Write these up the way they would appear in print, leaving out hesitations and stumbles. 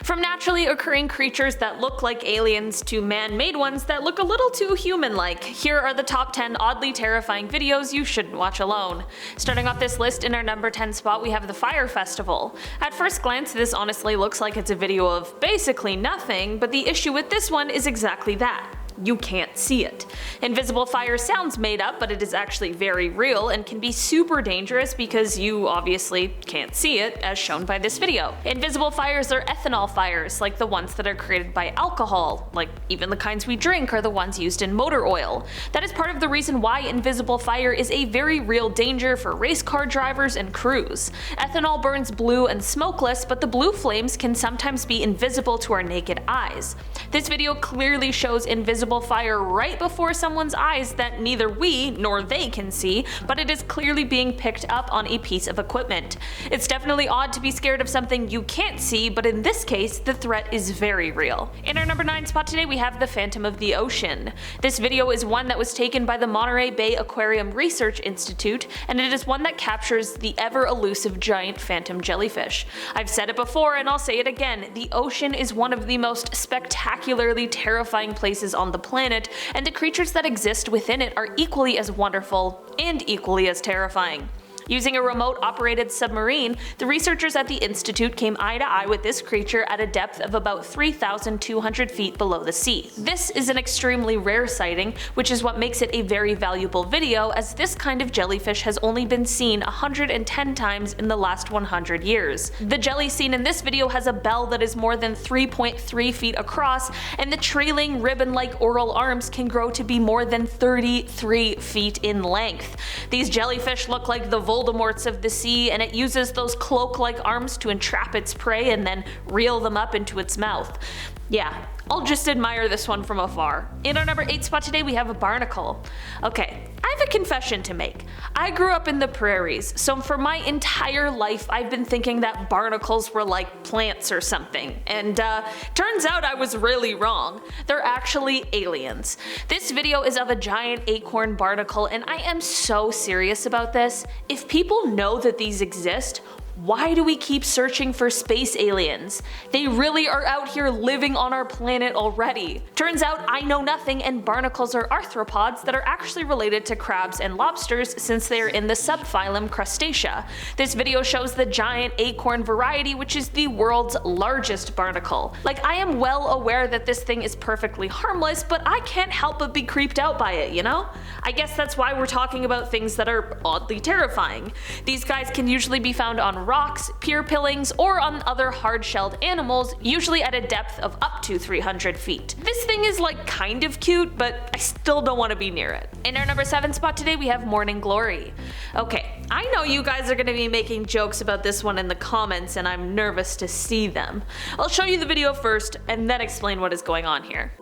From naturally occurring creatures that look like aliens to man-made ones that look a little too human-like, here are the top 10 oddly terrifying videos you shouldn't watch alone. Starting off this list, in our number 10 spot we have the Fire Festival. At first glance this honestly looks like it's a video of basically nothing, but the issue with this one is exactly that. You can't see it. Invisible fire sounds made up, but it is actually very real and can be super dangerous because you obviously can't see it, as shown by this video. Invisible fires are ethanol fires, like the ones that are created by alcohol, like even the kinds we drink are the ones used in motor oil. That is part of the reason why invisible fire is a very real danger for race car drivers and crews. Ethanol burns blue and smokeless, but the blue flames can sometimes be invisible to our naked eyes. This video clearly shows invisible fire right before someone's eyes that neither we nor they can see, but it is clearly being picked up on a piece of equipment. It's definitely odd to be scared of something you can't see, but in this case, the threat is very real. In our number 9 spot today, we have the Phantom of the Ocean. This video is one that was taken by the Monterey Bay Aquarium Research Institute, and it is one that captures the ever-elusive giant phantom jellyfish. I've said it before and I'll say it again, the ocean is one of the most spectacularly terrifying places on the planet, and the creatures that exist within it are equally as wonderful and equally as terrifying. Using a remote-operated submarine, the researchers at the institute came eye to eye with this creature at a depth of about 3,200 feet below the sea. This is an extremely rare sighting, which is what makes it a very valuable video, as this kind of jellyfish has only been seen 110 times in the last 100 years. The jelly seen in this video has a bell that is more than 3.3 feet across, and the trailing ribbon-like oral arms can grow to be more than 33 feet in length. These jellyfish look like the Voldemorts of the sea, and it uses those cloak-like arms to entrap its prey and then reel them up into its mouth. Yeah, I'll just admire this one from afar. In our number 8 spot today we have a Barnacle. Okay, I have a confession to make. I grew up in the prairies, so for my entire life I've been thinking that barnacles were like plants or something, and turns out I was really wrong. They're actually aliens. This video is of a giant acorn barnacle, and I am so serious about this. If people know that these exist, why do we keep searching for space aliens? They really are out here living on our planet already. Turns out I know nothing, and barnacles are arthropods that are actually related to crabs and lobsters since they are in the subphylum Crustacea. This video shows the giant acorn variety, which is the world's largest barnacle. Like, I am well aware that this thing is perfectly harmless, but I can't help but be creeped out by it, you know? I guess that's why we're talking about things that are oddly terrifying. These guys can usually be found on rocks, pier pillings, or on other hard-shelled animals, usually at a depth of up to 300 feet. This thing is like kind of cute, but I still don't want to be near it. In our number 7 spot today we have Morning Glory. Okay, I know you guys are going to be making jokes about this one in the comments, and I'm nervous to see them. I'll show you the video first and then explain what is going on here.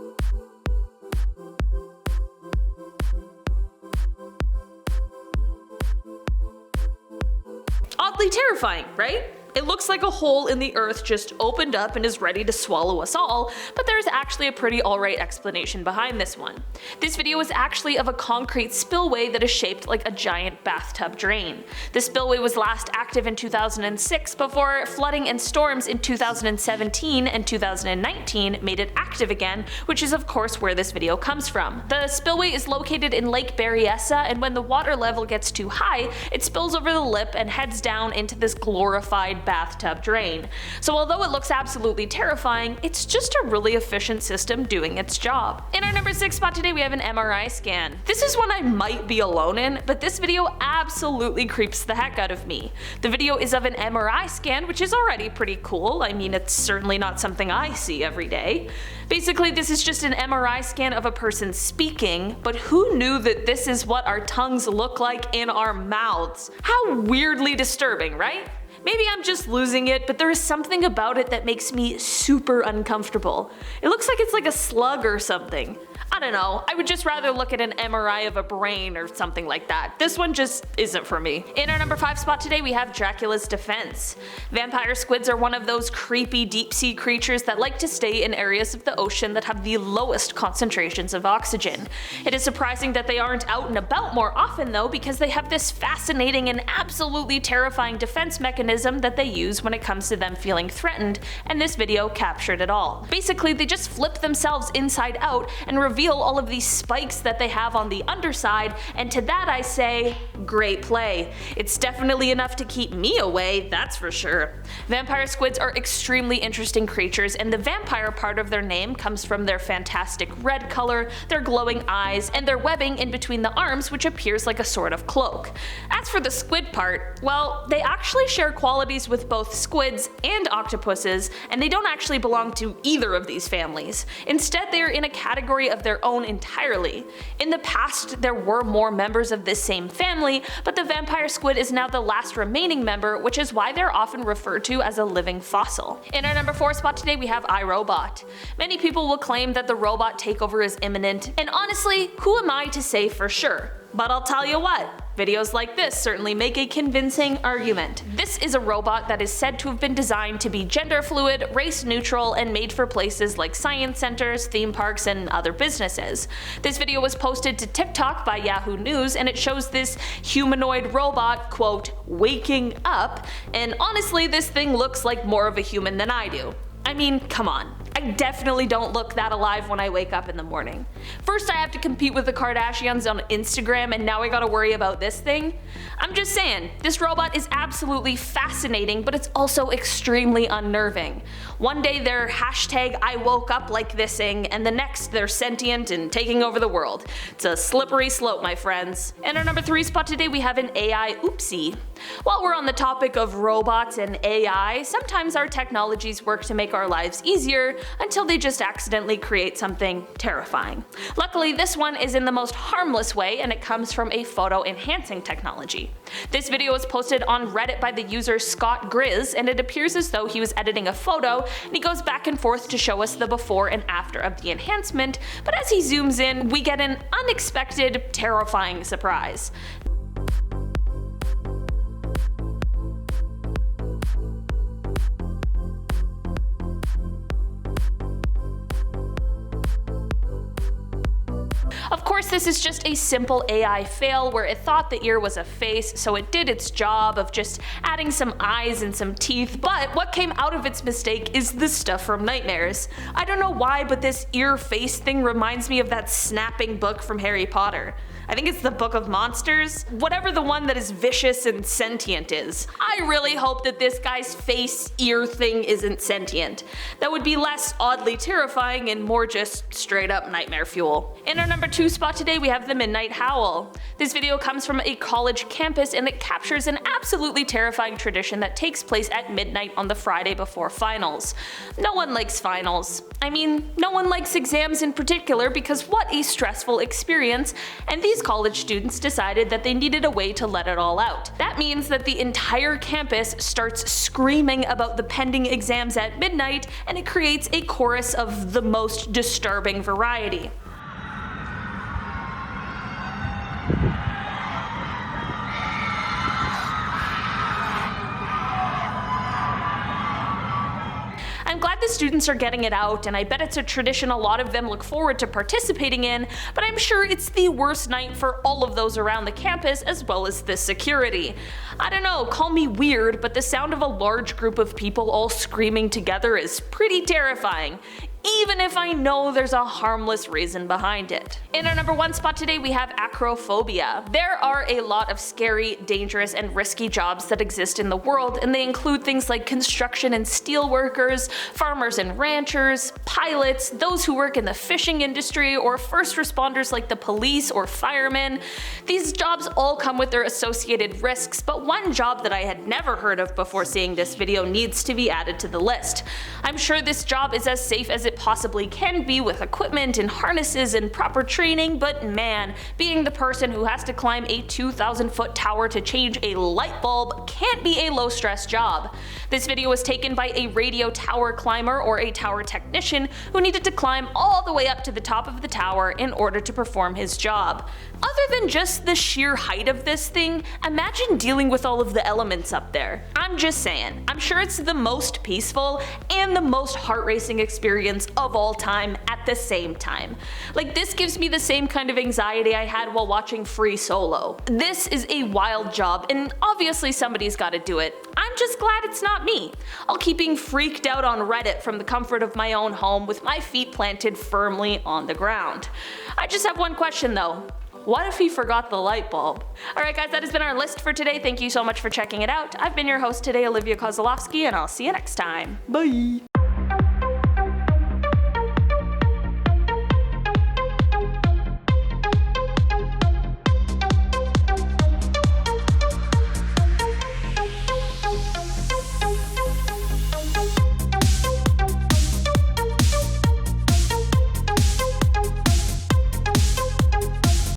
Oddly terrifying, right? It looks like a hole in the earth just opened up and is ready to swallow us all, but there's actually a pretty alright explanation behind this one. This video is actually of a concrete spillway that is shaped like a giant bathtub drain. The spillway was last active in 2006 before flooding and storms in 2017 and 2019 made it active again, which is of course where this video comes from. The spillway is located in Lake Berryessa, and when the water level gets too high, it spills over the lip and heads down into this glorified bathtub drain. So although it looks absolutely terrifying, it's just a really efficient system doing its job. In our number 6 spot today we have an MRI scan. This is one I might be alone in, but this video absolutely creeps the heck out of me. The video is of an MRI scan, which is already pretty cool. I mean, it's certainly not something I see every day. Basically, this is just an MRI scan of a person speaking, but who knew that this is what our tongues look like in our mouths? How weirdly disturbing, right? Maybe I'm just losing it, but there is something about it that makes me super uncomfortable. It looks like it's like a slug or something. I don't know, I would just rather look at an MRI of a brain or something like that. This one just isn't for me. In our number 5 spot today we have Dracula's Defense. Vampire squids are one of those creepy deep sea creatures that like to stay in areas of the ocean that have the lowest concentrations of oxygen. It is surprising that they aren't out and about more often though, because they have this fascinating and absolutely terrifying defense mechanism mechanism that they use when it comes to them feeling threatened, and this video captured it all. Basically, they just flip themselves inside out and reveal all of these spikes that they have on the underside, and to that I say, great play. It's definitely enough to keep me away, that's for sure. Vampire squids are extremely interesting creatures, and the vampire part of their name comes from their fantastic red color, their glowing eyes, and their webbing in between the arms, which appears like a sort of cloak. As for the squid part, well, they actually share qualities with both squids and octopuses, and they don't actually belong to either of these families. Instead, they are in a category of their own entirely. In the past, there were more members of this same family, but the vampire squid is now the last remaining member, which is why they're often referred to as a living fossil. In our number 4 spot today, we have iRobot. Many people will claim that the robot takeover is imminent, and honestly, who am I to say for sure? But I'll tell you what, videos like this certainly make a convincing argument. This is a robot that is said to have been designed to be gender fluid, race neutral, and made for places like science centers, theme parks, and other businesses. This video was posted to TikTok by Yahoo News, and it shows this humanoid robot, quote, waking up, and honestly this thing looks like more of a human than I do. I mean, come on. I definitely don't look that alive when I wake up in the morning. First I have to compete with the Kardashians on Instagram, and now I gotta worry about this thing? I'm just saying, this robot is absolutely fascinating, but it's also extremely unnerving. One day they're hashtag I woke up like thising, and the next they're sentient and taking over the world. It's a slippery slope, my friends. In our number 3 spot today, we have an AI Oopsie. While we're on the topic of robots and AI, sometimes our technologies work to make our lives easier until they just accidentally create something terrifying. Luckily, this one is in the most harmless way, and it comes from a photo enhancing technology. This video was posted on Reddit by the user Scott Grizz, and it appears as though he was editing a photo, and he goes back and forth to show us the before and after of the enhancement, but as he zooms in, we get an unexpected, terrifying surprise. Of course, this is just a simple AI fail where it thought the ear was a face, so it did its job of just adding some eyes and some teeth, but what came out of its mistake is the stuff from nightmares. I don't know why, but this ear-face thing reminds me of that snapping book from Harry Potter. I think it's the Book of Monsters? Whatever the one that is vicious and sentient is. I really hope that this guy's face ear thing isn't sentient. That would be less oddly terrifying and more just straight up nightmare fuel. In our number 2 spot today, we have the Midnight Howl. This video comes from a college campus, and it captures an absolutely terrifying tradition that takes place at midnight on the Friday before finals. No one likes finals. I mean, no one likes exams in particular, because what a stressful experience, and these college students decided that they needed a way to let it all out. That means that the entire campus starts screaming about the pending exams at midnight, and it creates a chorus of the most disturbing variety. I'm glad the students are getting it out, and I bet it's a tradition a lot of them look forward to participating in, but I'm sure it's the worst night for all of those around the campus as well as the security. I don't know, call me weird, but the sound of a large group of people all screaming together is pretty terrifying, even if I know there's a harmless reason behind it. In our number 1 spot today, we have Acrophobia. There are a lot of scary, dangerous, and risky jobs that exist in the world, and they include things like construction and steel workers, farmers and ranchers, pilots, those who work in the fishing industry, or first responders like the police or firemen. These jobs all come with their associated risks, but one job that I had never heard of before seeing this video needs to be added to the list. I'm sure this job is as safe as it possibly can be with equipment and harnesses and proper training, but man, being the person who has to climb a 2,000-foot tower to change a light bulb can't be a low-stress job. This video was taken by a radio tower climber or a tower technician who needed to climb all the way up to the top of the tower in order to perform his job. Other than just the sheer height of this thing, imagine dealing with all of the elements up there. I'm just saying, I'm sure it's the most peaceful and the most heart-racing experience aliens of all time at the same time. Like, this gives me the same kind of anxiety I had while watching Free Solo. This is a wild job, and obviously somebody's gotta do it. I'm just glad it's not me. I'll keep being freaked out on Reddit from the comfort of my own home with my feet planted firmly on the ground. I just have one question though. What if he forgot the light bulb? Alright guys, that has been our list for today. Thank you so much for checking it out. I've been your host today, Olivia Kozlowski, and I'll see you next time. Bye!